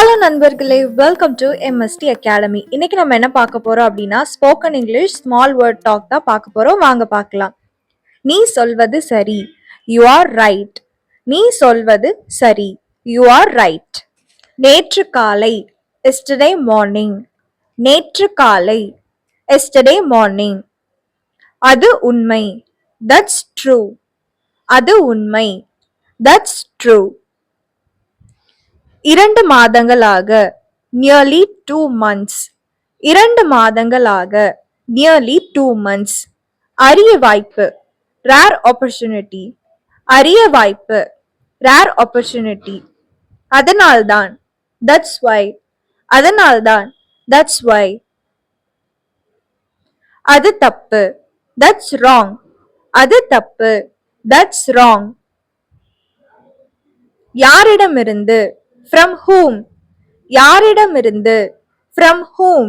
Hello நண்பர்களே, welcome to MST academy. இன்னைக்கு நம்ம என்ன பார்க்க போறோம் அப்படின்னா spoken English small word talk தான் பார்க்க போறோம். வாங்க பார்க்கலாம். நீ சொல்வது சரி, யூ ஆர் ரைட். நீ சொல்வது சரி, யூ ஆர் ரைட். நேற்று காலை, எஸ்டர்டே மார்னிங். நேற்று காலை, எஸ்டர்டே மார்னிங். அது உண்மை, தட்ஸ் ட்ரூ. அது உண்மை, தட்ஸ் ட்ரூ. 2 மாதங்களாக, nearly 2 months. 2 மாதங்களாக, nearly 2 months. அரிய வாய்ப்பு, rare opportunity. அரிய வாய்ப்பு, rare opportunity. அதனால்தான், that's why. அதனால்தான், that's why. அது தப்பு, that's wrong. அது தப்பு, that's wrong. யாரிடமிருந்து, from whom. யாரிடமிருந்து, from whom.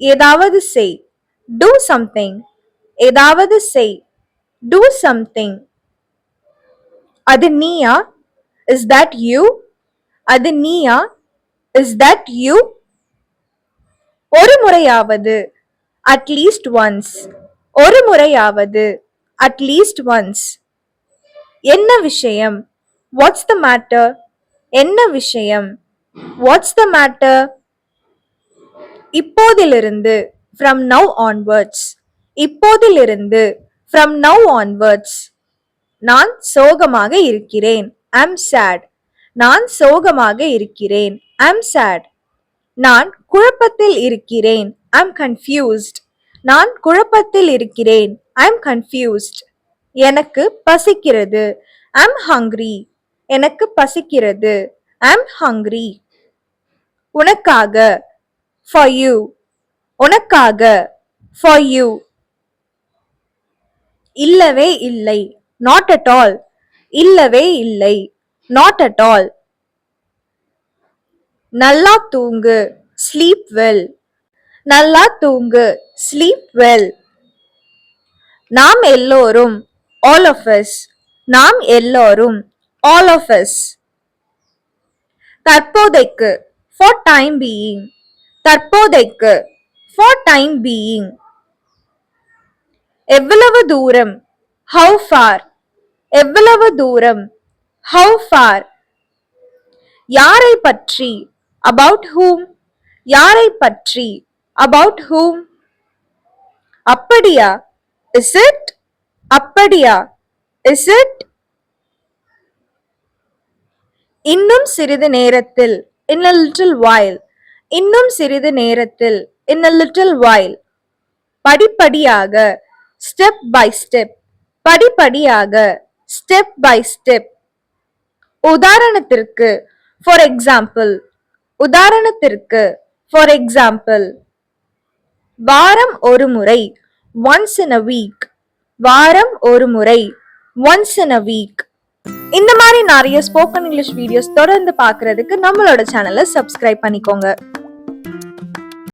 ஏதாவது செய், do something. ஏதாவது செய், do something. அது நீயா, is that you. அது நீயா, is that you. ஒரு முறையாவது, at least once. ஒரு முறையாவது, at least once. என்ன விஷயம், what's the matter. என்ன விஷயம், what's the matter. இப்போதிலிருந்து, from now onwards. இப்போதிலிருந்து, from now onwards. நான் சோகமாக இருக்கிறேன், I'm sad. நான் சோகமாக இருக்கிறேன், I'm sad. நான் குழப்பத்தில் இருக்கிறேன், I'm confused. நான் குழப்பத்தில் இருக்கிறேன், I'm confused. எனக்கு பசிக்கிறது, I'm hungry. எனக்கு பசிக்கிறது, I'm hungry. உனக்காக, for you. உனக்காக, for you. இல்லவே இல்லை, not at all. இல்லவே இல்லை, not at all. நல்லா தூங்கு, sleep well. நல்லா தூங்கு, sleep well. நாம் எல்லோரும், all of us. நாம் எல்லோரும், all of us. தற்போதைக்கு, for time being. தற்போதைக்கு, for time being. எவ்வளவு தூரம், how far. எவ்வளவு தூரம், how far. யாரை பற்றி, about whom. யாரை பற்றி, about whom. அப்படியா, is it. அப்படியா, is it. இன்னும் சிறிது நேரத்தில், in a little while. இன்னும் சிறிது நேரத்தில், in a little while. படிப்படியாக, step by step. படிப்படியாக, step by step. உதாரணத்திற்கு, for example. உதாரணத்திற்கு, for example. வாரம் ஒரு முறை, once in a week. வாரம் ஒரு முறை, once in a week. இந்த மாதிரி நிறைய ஸ்போக்கன் இங்கிலீஷ் வீடியோஸ் தொடர்ந்து பார்க்கிறதுக்கு நம்மளோட சேனலை சப்ஸ்கிரைப் பண்ணிக்கோங்க.